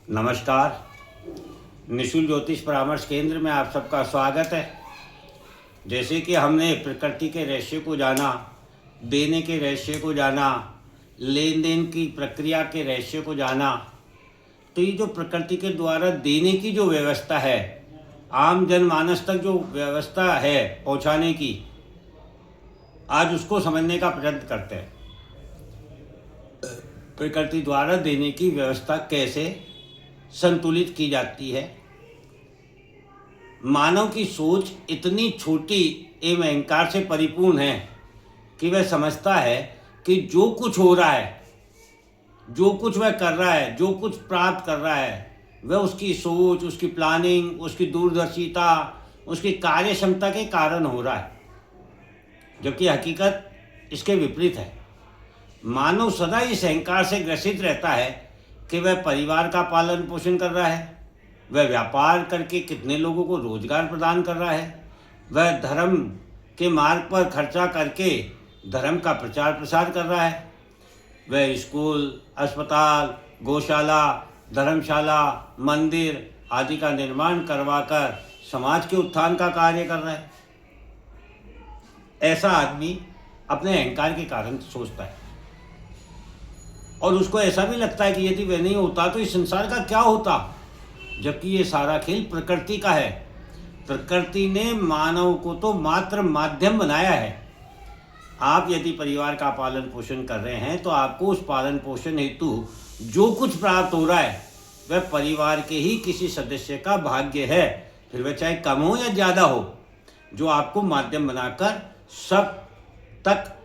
नमस्कार। निशुल्क ज्योतिष परामर्श केंद्र में आप सबका स्वागत है। जैसे कि हमने प्रकृति के रहस्य को जाना, देने के रहस्य को जाना, लेन देन की प्रक्रिया के रहस्य को जाना, तो ये जो प्रकृति के द्वारा देने की जो व्यवस्था है, आम जनमानस तक जो व्यवस्था है पहुंचाने की, आज उसको समझने का प्रयत्न करते हैं। प्रकृति द्वारा देने की व्यवस्था कैसे संतुलित की जाती है। मानव की सोच इतनी छोटी एवं अहंकार से परिपूर्ण है कि वह समझता है कि जो कुछ हो रहा है, जो कुछ वह कर रहा है, जो कुछ प्राप्त कर रहा है, वह उसकी सोच, उसकी प्लानिंग, उसकी दूरदर्शिता, उसकी कार्य क्षमता के कारण हो रहा है, जबकि हकीकत इसके विपरीत है। मानव सदा इस अहंकार से ग्रसित रहता है कि वह परिवार का पालन पोषण कर रहा है, वह व्यापार करके कितने लोगों को रोजगार प्रदान कर रहा है, वह धर्म के मार्ग पर खर्चा करके धर्म का प्रचार प्रसार कर रहा है, वह स्कूल, अस्पताल, गौशाला, धर्मशाला, मंदिर आदि का निर्माण करवाकर समाज के उत्थान का कार्य कर रहा है। ऐसा आदमी अपने अहंकार के कारण सोचता है और उसको ऐसा भी लगता है कि यदि वह नहीं होता तो इस संसार का क्या होता, जबकि ये सारा खेल प्रकृति का है। प्रकृति ने मानव को तो मात्र माध्यम बनाया है। आप यदि परिवार का पालन पोषण कर रहे हैं तो आपको उस पालन पोषण हेतु जो कुछ प्राप्त हो रहा है वह परिवार के ही किसी सदस्य का भाग्य है, फिर वह चाहे कम हो या ज़्यादा हो, जो आपको माध्यम बनाकर सब तक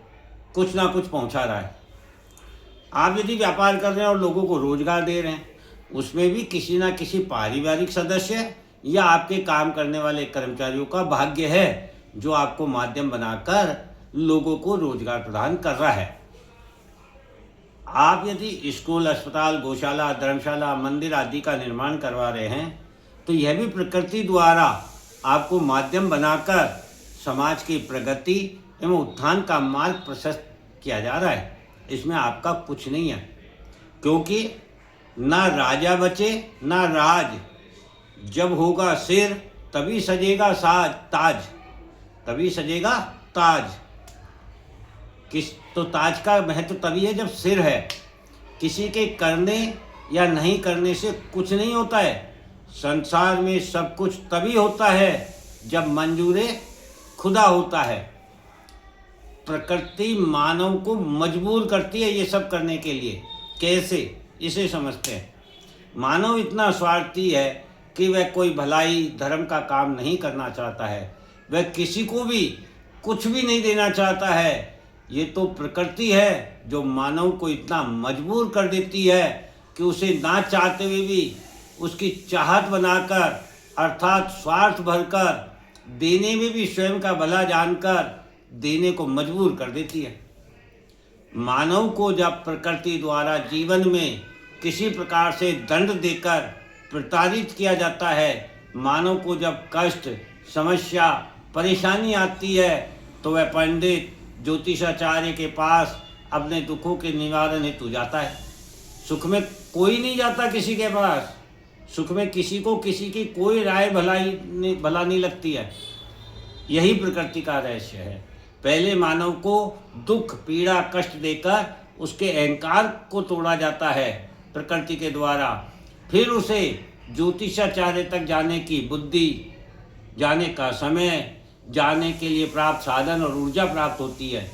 कुछ ना कुछ पहुंचा रहा है। आप यदि व्यापार कर रहे हैं और लोगों को रोजगार दे रहे हैं, उसमें भी किसी ना किसी पारिवारिक सदस्य या आपके काम करने वाले कर्मचारियों का भाग्य है, जो आपको माध्यम बनाकर लोगों को रोजगार प्रदान कर रहा है। आप यदि स्कूल, अस्पताल, गौशाला, धर्मशाला, मंदिर आदि का निर्माण करवा रहे हैं तो यह भी प्रकृति द्वारा आपको माध्यम बनाकर समाज की प्रगति एवं उत्थान का मार्ग प्रशस्त किया जा रहा है। इसमें आपका कुछ नहीं है, क्योंकि ना राजा बचे ना राज, जब होगा सिर तभी सजेगा ताज, तभी सजेगा ताज। तो ताज का महत्व तभी है जब सिर है। किसी के करने या नहीं करने से कुछ नहीं होता है। संसार में सब कुछ तभी होता है जब मंजूरे खुदा होता है। प्रकृति मानव को मजबूर करती है ये सब करने के लिए। कैसे, इसे समझते हैं। मानव इतना स्वार्थी है कि वह कोई भलाई धर्म का काम नहीं करना चाहता है, वह किसी को भी कुछ भी नहीं देना चाहता है। ये तो प्रकृति है जो मानव को इतना मजबूर कर देती है कि उसे ना चाहते हुए भी उसकी चाहत बनाकर, अर्थात स्वार्थ भरकर, देने में भी स्वयं का भला जानकर देने को मजबूर कर देती है। मानव को जब प्रकृति द्वारा जीवन में किसी प्रकार से दंड देकर प्रताड़ित किया जाता है, मानव को जब कष्ट, समस्या, परेशानी आती है, तो वह पंडित, ज्योतिषाचार्य के पास अपने दुखों के निवारण हेतु जाता है। सुख में कोई नहीं जाता किसी के पास। सुख में किसी को किसी की कोई राय भला नहीं लगती है। यही प्रकृति का रहस्य है। पहले मानव को दुख, पीड़ा, कष्ट देकर उसके अहंकार को तोड़ा जाता है प्रकृति के द्वारा। फिर उसे ज्योतिषाचार्य तक जाने की बुद्धि, जाने का समय, जाने के लिए प्राप्त साधन और ऊर्जा प्राप्त होती है।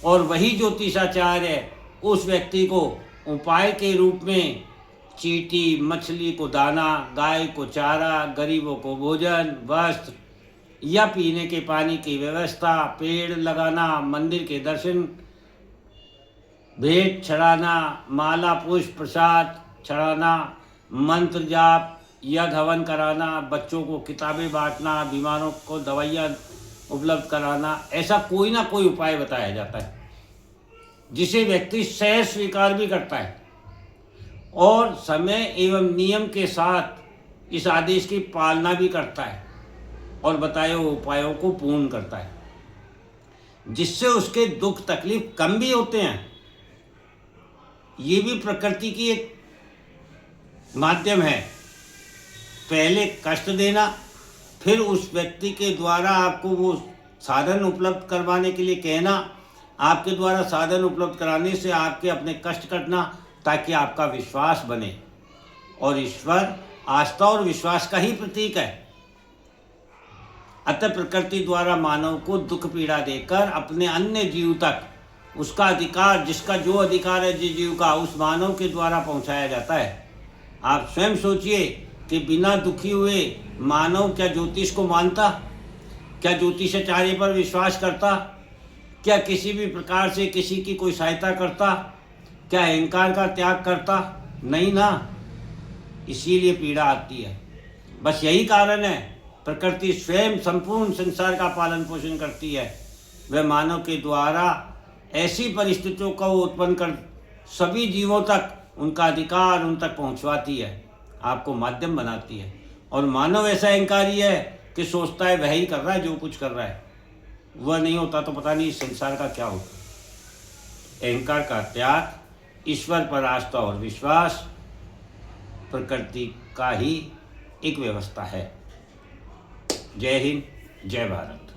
और वही ज्योतिषाचार्य उस व्यक्ति को उपाय के रूप में चींटी, मछली को दाना, गाय को चारा, गरीबों को भोजन, वस्त्र या पीने के पानी की व्यवस्था, पेड़ लगाना, मंदिर के दर्शन, भेंट चढ़ाना, माला, पुष्प, प्रसाद चढ़ाना, मंत्र जाप, यज्ञ हवन कराना, बच्चों को किताबें बांटना, बीमारों को दवाइयाँ उपलब्ध कराना, ऐसा कोई ना कोई उपाय बताया जाता है जिसे व्यक्ति सहज स्वीकार भी करता है और समय एवं नियम के साथ इस आदेश की पालना भी करता है और बताए हुए उपायों को पूर्ण करता है, जिससे उसके दुख तकलीफ कम भी होते हैं। ये भी प्रकृति की एक माध्यम है। पहले कष्ट देना, फिर उस व्यक्ति के द्वारा आपको वो साधन उपलब्ध करवाने के लिए कहना, आपके द्वारा साधन उपलब्ध कराने से आपके अपने कष्ट कटना, ताकि आपका विश्वास बने। और ईश्वर आस्था और विश्वास का ही प्रतीक है। अतः प्रकृति द्वारा मानव को दुख पीड़ा देकर अपने अन्य जीव तक उसका अधिकार, जिसका जो अधिकार है जिस जीव का, उस मानव के द्वारा पहुंचाया जाता है। आप स्वयं सोचिए कि बिना दुखी हुए मानव क्या ज्योतिष को मानता? क्या ज्योतिषाचार्य पर विश्वास करता? क्या किसी भी प्रकार से किसी की कोई सहायता करता? क्या अहंकार का त्याग करता? नहीं ना। इसीलिए पीड़ा आती है। बस यही कारण है, प्रकृति स्वयं संपूर्ण संसार का पालन पोषण करती है। वह मानव के द्वारा ऐसी परिस्थितियों को उत्पन्न कर सभी जीवों तक उनका अधिकार उन तक पहुंचवाती है, आपको माध्यम बनाती है। और मानव ऐसा अहंकारी है कि सोचता है वह ही कर रहा है जो कुछ कर रहा है। वह नहीं होता तो पता नहीं इस संसार का क्या होता। अहंकार का त्याग, ईश्वर पर आस्था और विश्वास प्रकृति का ही एक व्यवस्था है। जय हिंद, जय भारत।